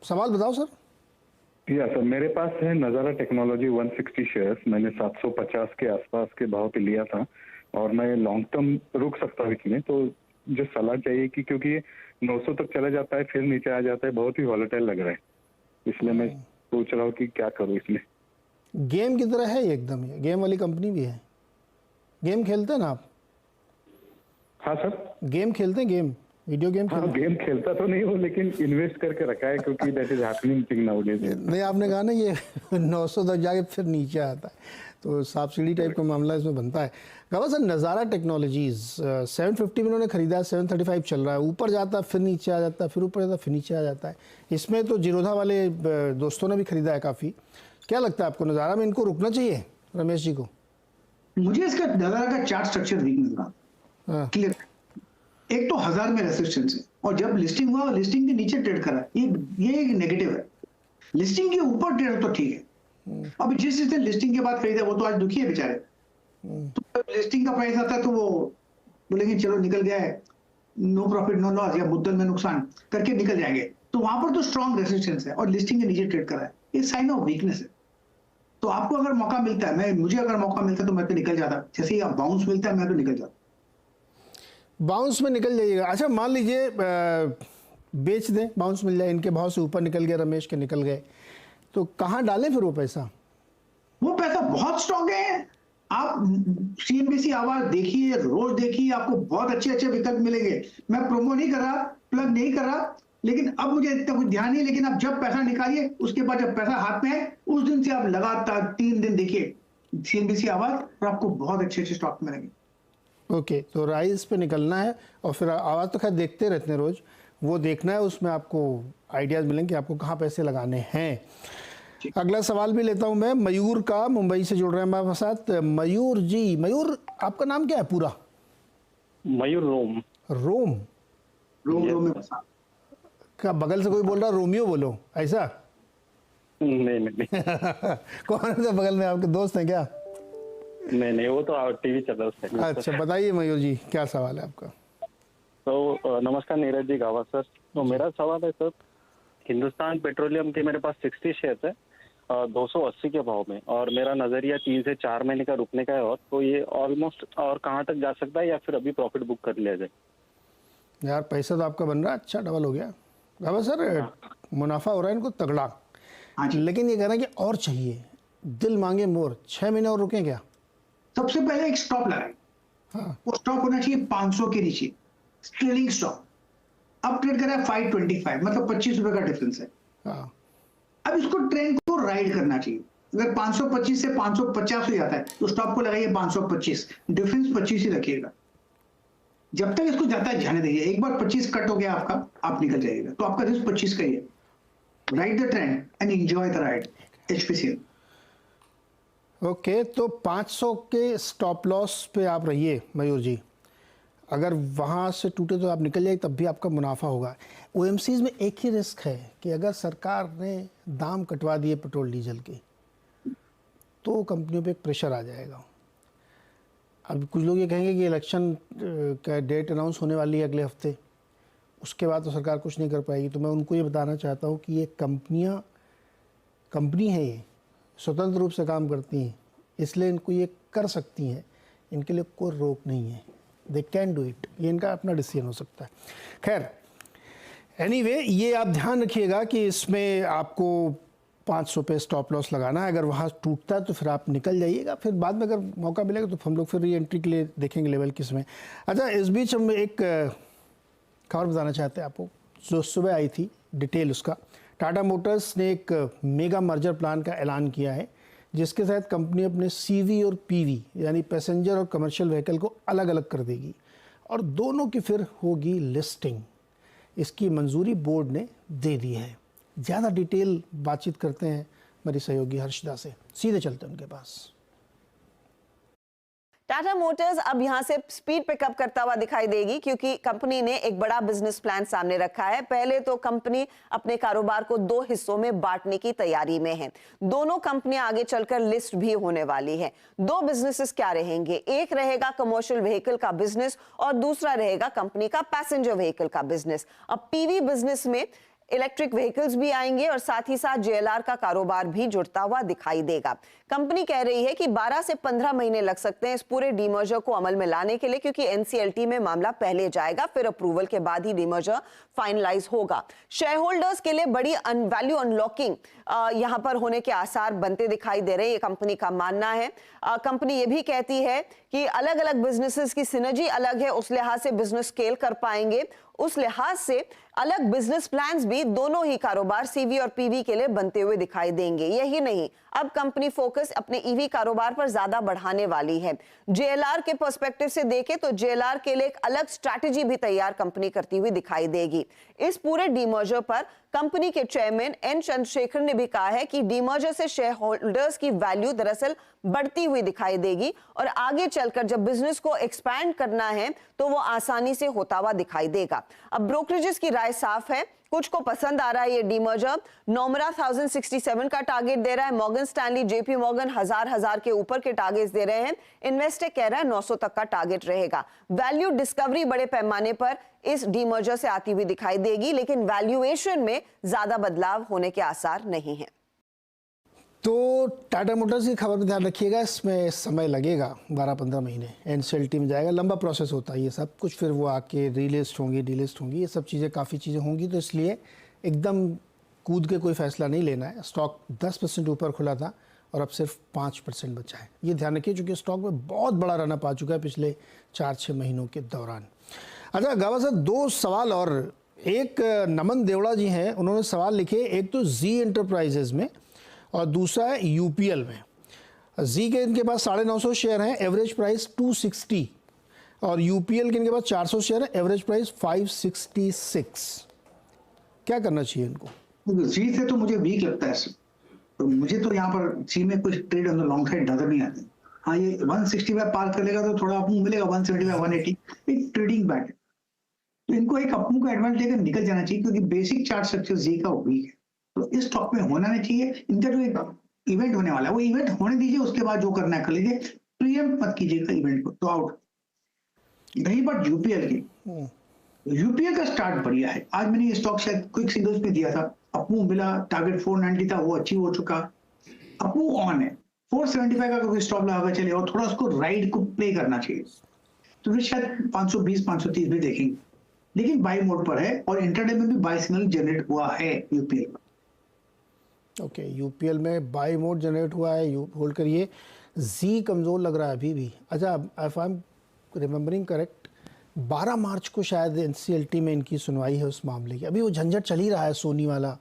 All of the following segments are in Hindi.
सवाल बताओ सर। सर मेरे पास है नज़ारा टेक्नोलॉजी 160 शेयर्स, मैंने 750 के आसपास के भाव पे लिया था और मैं लॉन्ग टर्म रुक सकता हूँ इसमें, तो जो सलाह चाहिए कि क्योंकि ये 900 तक चला जाता है फिर नीचे आ जाता है, बहुत ही वॉलेटाइल लग रहा है, इसलिए मैं सोच रहा हूँ कि क्या करूँ इसमें। गेम की तरह है एकदम, ये गेम वाली कंपनी भी है। गेम खेलते हैं ना आप? हाँ सर। गेम खेलते हैं, गेम वीडियो गेम हाँ, गेम खेलता तो नहीं हूँ लेकिन इन्वेस्ट करके रखा है क्योंकि that is happening thing nowadays. नहीं, आपने कहा ना ये 900 तक जाके फिर नीचे आता है, तो सांप सीढ़ी टाइप का मामला इसमें बनता है। गावा सर, नज़ारा टेक्नोलॉजीज 750 में उन्होंने खरीदा है, 735 चल रहा है, ऊपर जाता है फिर नीचे आ जाता है, फिर ऊपर जाता है फिर नीचे आ जाता है। इसमें तो जीरोधा वाले दोस्तों ने भी खरीदा है काफ़ी। क्या लगता है आपको, नज़ारा में इनको रुकना चाहिए रमेश जी को? मुझे इसका नज़ारा का चार्ट स्ट्रक्चर वीक मिल रहा क्लियर। एक तो 1000 में रेजिस्टेंस है और जब लिस्टिंग हुआ लिस्टिंग के नीचे ट्रेड करा, ये एक नेगेटिव है। लिस्टिंग के ऊपर ट्रेड तो ठीक है, अब जिसने लिस्टिंग के बाद खरीदा वो तो आज दुखी है बेचारे। तो लिस्टिंग का प्राइस आता है तो वो बोलेंगे चलो निकल गया है, नो प्रॉफिट नो लॉस या मुद्दल में नुकसान करके निकल जाएंगे, तो वहां पर तो स्ट्रॉन्ग रेजिस्टेंस है और लिस्टिंग के नीचे ट्रेड करा है, ये साइन ऑफ वीकनेस है। तो आपको अगर मौका मिलता है, मुझे अगर मौका मिलता है तो मैं तो निकल जाता, जैसे ही आप बाउंस मिलता है मैं तो निकल जाता। बाउंस में निकल जाइएगा। अच्छा, मान लीजिए बेच दें, बाउंस मिल जाए, इनके भाव से ऊपर निकल गए, रमेश के निकल गए, तो कहाँ डालें फिर वो पैसा? वो पैसा बहुत स्ट्रॉन्ग है। आप सीएनबीसी आवाज देखिए, रोज देखिए, आपको बहुत अच्छे अच्छे विकल्प मिलेंगे। मैं प्रोमो नहीं कर रहा, प्लग नहीं कर रहा, लेकिन अब मुझे इतना कुछ ध्यान नहीं, लेकिन आप जब पैसा निकालिए उसके बाद जब पैसा हाथ में है उस दिन से आप लगातार 3 दिन देखिए सीएनबीसी आवाज और आपको बहुत अच्छे अच्छे स्टॉक मिलेंगे। ओके, तो राइस पे निकलना है और फिर आवाज़ तो खैर देखते रहते हैं रोज, वो देखना है, उसमें आपको आइडियाज़ मिलेंगे कि आपको कहाँ पैसे लगाने हैं। अगला सवाल भी लेता हूँ मैं, मयूर का, मुंबई से जुड़ रहे हैं हमारे साथ। मयूर जी, मयूर आपका नाम क्या है पूरा? मयूर रोम। रोम? रोम में बसा। क्या बगल से कोई बोल रहा रोमियो बोलो, ऐसा? नहीं कौन है बगल में, आपके दोस्त हैं क्या? नहीं, वो तो टीवी चल रहा है उससे। अच्छा, बताइए मयूर जी, क्या सवाल है आपका? तो नमस्कार नीरज जी, गावा सर। तो मेरा सवाल है सर, हिंदुस्तान पेट्रोलियम के मेरे पास 60 शेयर है 280 के भाव में, और मेरा नजरिया 3 से 4 महीने का रुकने का है, और तो ये ऑलमोस्ट और कहाँ तक जा सकता है या फिर अभी प्रॉफिट बुक कर लिया जाए? यार पैसा तो आपका बन रहा है, अच्छा डबल हो गया। गावा सर, मुनाफा हो रहा है इनको तगड़ा, लेकिन ये कह रहे हैं कि और चाहिए, दिल मांगे मोर, 6 महीने और रुकें क्या? सबसे पहले एक स्टॉप लगाए। हाँ। वो स्टॉप होना चाहिए 500 के नीचे, ट्रेलिंग स्टॉप। अब ट्रेड करा है 525, मतलब 25 रुपए का डिफरेंस है। हाँ। अब इसको ट्रेंड को राइड करना चाहिए। अगर 525 से 550 हो जाता है तो स्टॉप को लगाइए 525, डिफरेंस 25 ही रखिएगा। जब तक इसको जाता है जाने दीजिए, एक बार 25 कट हो गया आपका, आप निकल जाइएगा, तो आपका रिस्क 25 का ही है। Ride the trend and enjoy the ride. HPCL. Okay, तो 500 के स्टॉप लॉस पे आप रहिए मयूर जी, अगर वहाँ से टूटे तो आप निकल जाए, तब भी आपका मुनाफा होगा। ओएमसीज में एक ही रिस्क है कि अगर सरकार ने दाम कटवा दिए पेट्रोल डीजल के, तो कंपनियों पे एक प्रेशर आ जाएगा। अब कुछ लोग ये कहेंगे कि इलेक्शन का डेट अनाउंस होने वाली है अगले हफ्ते, उसके बाद तो सरकार कुछ नहीं कर पाएगी। तो मैं उनको ये बताना चाहता हूँ कि ये कंपनी है, ये स्वतंत्र रूप से काम करती हैं, इसलिए इनको ये कर सकती हैं, इनके लिए कोई रोक नहीं है, दे कैन डू इट, ये इनका अपना डिसीजन हो सकता है। खैर एनीवे, ये आप ध्यान रखिएगा कि इसमें आपको 500 पे स्टॉप लॉस लगाना है। अगर वहाँ टूटता है तो फिर आप निकल जाइएगा, फिर बाद में अगर मौका मिलेगा तो हम लोग फिर री एंट्री के लिए देखेंगे लेवल किस में। अच्छा, इस बीच हम एक खबर बताना चाहते हैं आपको, जो सुबह आई थी डिटेल उसका। टाटा मोटर्स ने एक मेगा मर्जर प्लान का ऐलान किया है, जिसके तहत कंपनी अपने सीवी और पीवी यानी पैसेंजर और कमर्शियल व्हीकल को अलग अलग कर देगी और दोनों की फिर होगी लिस्टिंग। इसकी मंजूरी बोर्ड ने दे दी है। ज़्यादा डिटेल बातचीत करते हैं मेरी सहयोगी हर्षदा से, सीधे चलते हैं उनके पास। टाटा मोटर्स अब यहां से स्पीड पिकअप करता हुआ दिखाई देगी, क्योंकि कंपनी ने एक बड़ा बिजनेस प्लान सामने रखा है। पहले तो कंपनी अपने कारोबार को 2 हिस्सों में बांटने की तैयारी में है। दोनों कंपनियां आगे चलकर लिस्ट भी होने वाली है। 2 बिजनेसेस क्या रहेंगे, एक रहेगा कमर्शियल व्हीकल का बिजनेस और दूसरा रहेगा कंपनी का पैसेंजर व्हीकल का बिजनेस। अब पीवी बिजनेस में इलेक्ट्रिक व्हीकल्स भी आएंगे और साथ ही साथ JLR का कारोबार भी जुड़ता हुआ दिखाई देगा। कंपनी कह रही है कि 12 से 15 महीने लग सकते हैं इस पूरे डीमर्जर को अमल में लाने के लिए, क्योंकि NCLT में मामला पहले जाएगा, फिर अप्रूवल के बाद ही डीमर्जर फाइनलाइज होगा। शेयर होल्डर्स के लिए बड़ी वैल्यू अनलॉकिंग यहां पर होने के आसार बनते दिखाई दे रहे हैं, ये कंपनी का मानना है। कंपनी ये भी कहती है कि अलग अलग बिजनेसेस की सिनर्जी अलग है, उस लिहाज से बिजनेस स्केल कर पाएंगे, उस लिहाज से अलग बिजनेस प्लान्स भी दोनों ही कारोबार CV और PV के लिए बनते हुए दिखाई देंगे। यही नहीं, अब कंपनी फोकस अपने EV कारोबार पर ज्यादा बढ़ाने वाली है। JLR के पर्सपेक्टिव से देखें तो JLR के लिए एक अलग स्ट्रैटेजी भी तैयार कंपनी करती हुई दिखाई देगी। इस पूरे डीमर्जर पर कंपनी के चेयरमैन N चंद्रशेखर ने भी कहा है कि डीमर्जर से शेयर होल्डर्स की वैल्यू दरअसल बढ़ती हुई दिखाई देगी और आगे चलकर जब बिजनेस को एक्सपैंड करना है तो वो आसानी से होता हुआ दिखाई देगा। अब ब्रोकरेजेस की राय साफ है, कुछ को पसंद आ रहा है ये डीमर्जर। नोमरा 1067 का टारगेट दे रहा है, मॉर्गन स्टैनली, JP मॉर्गन हजार के ऊपर के टारगेट्स दे रहे हैं, इन्वेस्टेक कह रहा है 900 तक का टारगेट रहेगा। वैल्यू डिस्कवरी बड़े पैमाने पर इस डीमर्जर से आती हुई दिखाई देगी, लेकिन वैल्यूएशन में ज्यादा बदलाव होने के आसार नहीं है। तो टाटा मोटर्स की खबर में ध्यान रखिएगा, इसमें समय लगेगा 12-15 महीने, NCLT में जाएगा, लंबा प्रोसेस होता है ये सब कुछ, फिर वो आके रीलिस्ट होंगी, डीलिस्ट होंगी, ये सब चीज़ें काफ़ी चीज़ें होंगी, तो इसलिए एकदम कूद के कोई फैसला नहीं लेना है। स्टॉक 10% ऊपर खुला था और अब सिर्फ 5% बचा है, ये ध्यान रखिए, चूँकि स्टॉक में बहुत बड़ा रनअप आ चुका है पिछले 4-6 महीनों के दौरान। अच्छा गावा साहब, 2 सवाल और, एक नमन देवड़ा जी हैं, उन्होंने सवाल लिखे, एक तो जी एंटरप्राइजेज में और दूसरा है UPL में। जी के इनके पास 950 शेयर हैं, एवरेज प्राइस 260, और UPL के इनके पास 400 शेयर है, एवरेज प्राइस 566। क्या करना चाहिए इनको? जी से तो मुझे वीक लगता है, तो मुझे तो यहाँ पर जी में कुछ trade on the long side नजर नहीं आती। हाँ, ये 165 पार कर लेगा तो थोड़ा अपमूव मिलेगा, 175 180 एक ट्रेडिंग बैट है, तो इनको एक अपमूव का एडवांटेज लेकर निकल जाना चाहिए, क्योंकि बेसिक चार्ट स्ट्रक्चर जी का वीक है, तो इस स्टॉक में होना नहीं चाहिए। इनका जो एक इवेंट होने वाला है वो इवेंट होने दीजिए, उसके बाद जो करना है कर लीजिए, प्रीएम्प्ट मत कीजिएगा इवेंट को, तो आउट। नहीं, बट यूपीएल का स्टार्ट बढ़िया है। आज मैंने ये स्टॉक शायद क्विक सिग्नल्स में दिया था, अपमूव मिला, टारगेट 490 था, वो अचीव हो चुका, अपमूव ऑन है। 475 का कोई स्टॉप लगा चले और थोड़ा उसको राइड को प्ले करना चाहिए, तो फिर शायद 520-530 भी देखेंगे, लेकिन बाय मोड पर है और इंट्राडे में भी बाय सिग्नल जनरेट हुआ है यूपीएल में। ओके, यूपीएल में बाय मोड जनरेट हुआ है, होल्ड करिए। जी कमज़ोर लग रहा है अभी भी। अच्छा, if I am remembering correct, 12 मार्च को शायद NCLT में इनकी सुनवाई है उस मामले की, अभी वो झंझट चल ही रहा है सोनी वाला।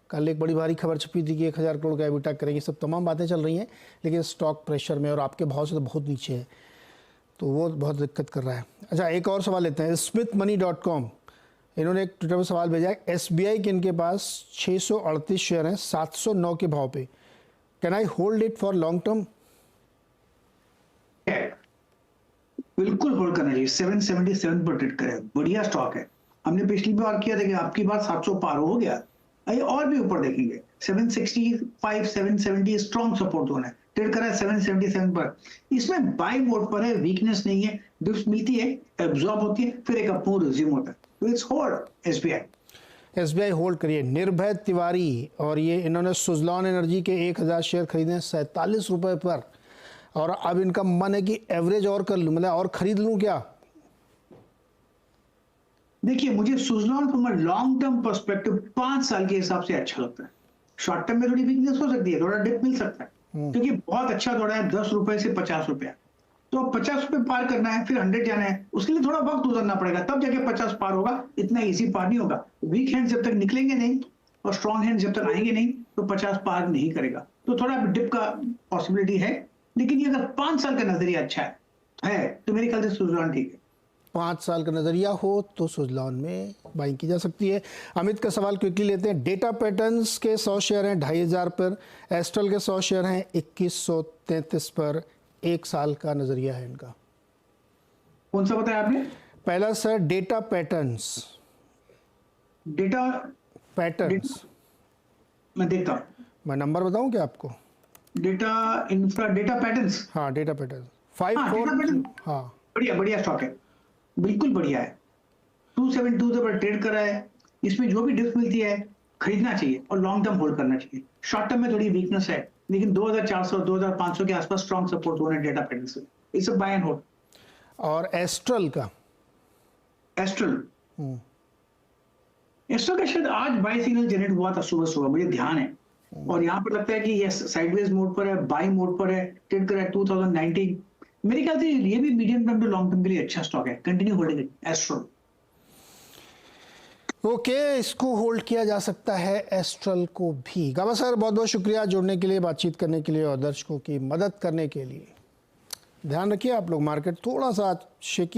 कल एक बड़ी भारी खबर छपी थी कि 1000 करोड़ का एबिटा करेंगे, सब तमाम बातें चल रही हैं, लेकिन स्टॉक प्रेशर में और आपके भाव से तो बहुत नीचे है, तो वो बहुत दिक्कत कर रहा है। अच्छा, एक और सवाल लेते हैं, smithmoney.com, इन्होंने एक ट्विटर पर सवाल भेजा है, SBI के इनके पास 638 शेयर हैं 709 के भाव पे, can I hold it for long term? बिल्कुल होल्ड करना चाहिए, 777 पर ट्रेड करें, बढ़िया स्टॉक है। हमने पिछली बार किया था कि आपकी बार 700 पार हो गया, ये और भी ऊपर देखेंगे, 765 770 स्ट्रॉन्ग सपोर्ट जोन है, ट्रेड करा है 777 पर। इसमें बाय मोड पर है, वीकनेस नहीं है, डिप्स मिलती है, एब्जॉर्ब होती है, फिर एक अपमूव रिज्यूम होता है, तो इट्स होल्ड SBI होल्ड करिए। निर्भय तिवारी, और ये इन्होंने सुजलॉन एनर्जी के 1000 शेयर खरीदे हैं 47 रुपए पर, और अब इनका मन है कि एवरेज और कर लूं, मतलब और खरीद लूं क्या? देखिए, मुझे Suzlon from a long term perspective 5 साल के हिसाब से अच्छा लगता है। शॉर्ट टर्म में थोड़ी वीकनेस हो सकती है, थोड़ा डिप मिल सकता है, क्योंकि बहुत अच्छा दौड़ा है 10 रुपए से 50 रुपया, तो 50 रुपए पार करना है, फिर 100 जाना है, उसके लिए थोड़ा वक्त गुजरना पड़ेगा, तब जाके 50 पार होगा, इतना इजी पार नहीं होगा। वीक हैंड जब तक निकलेंगे नहीं और स्ट्रॉन्ग हैंड जब तक आएंगे नहीं, तो 50 पार नहीं करेगा, तो थोड़ा डिप का पॉसिबिलिटी है, लेकिन ये अगर 5 साल का नजरिया अच्छा है तो मेरे ख्याल से सुजलॉन ठीक है। 5 साल का नजरिया हो तो सुजलॉन में बाइंग की जा सकती है। अमित का सवाल क्विकली लेते हैं, डेटा पैटर्न्स के 100 शेयर हैं 2500 पर, एस्ट्रल के 100 शेयर हैं 2133 पर, 1 साल का नजरिया है इनका। कौन सा बताया आपने? पहला sir data patterns. Data patterns मैं देखता हूँ, मैं नंबर बताऊं क्या आपको? डेटा इंफ्रा, डेटा पैटर्न्स, हाँ डेटा पैटर्न डेटा 54। पैटर्न, हाँ बढ़िया स्टॉक है, बिल्कुल बढ़िया है। 272 पर ट्रेड कर रहा है, इसमें जो भी डिप मिलती है खरीदना चाहिए और लॉन्ग टर्म होल्ड करना चाहिए। शॉर्ट टर्म में थोड़ी वीकनेस है, लेकिन 2400 2500 के आसपास स्ट्रॉन्ग सपोर्ट होने डेटा पैटर्न से, it's a buy and hold. और एस्ट्रल का एस्ट्रल का शायद आज बाय सिग्नल जनरेट हुआ था सुबह सुबह, मुझे ध्यान है, और यहाँ पर लगता है कि ये साइडवेज मोड पर है, बाय मोड पर है, ट्रेड कर रहा है 2019। मेरे ख्याल से ये भी medium term to long term के लिए अच्छा स्टॉक है, continue holding it Astral. Okay, इसको होल्ड किया जा सकता है एस्ट्रल को भी। गाबा सर, बहुत बहुत शुक्रिया जुड़ने के लिए, बातचीत करने के लिए और दर्शकों की मदद करने के लिए। ध्यान रखिए आप लोग, मार्केट थोड़ा सा शेकी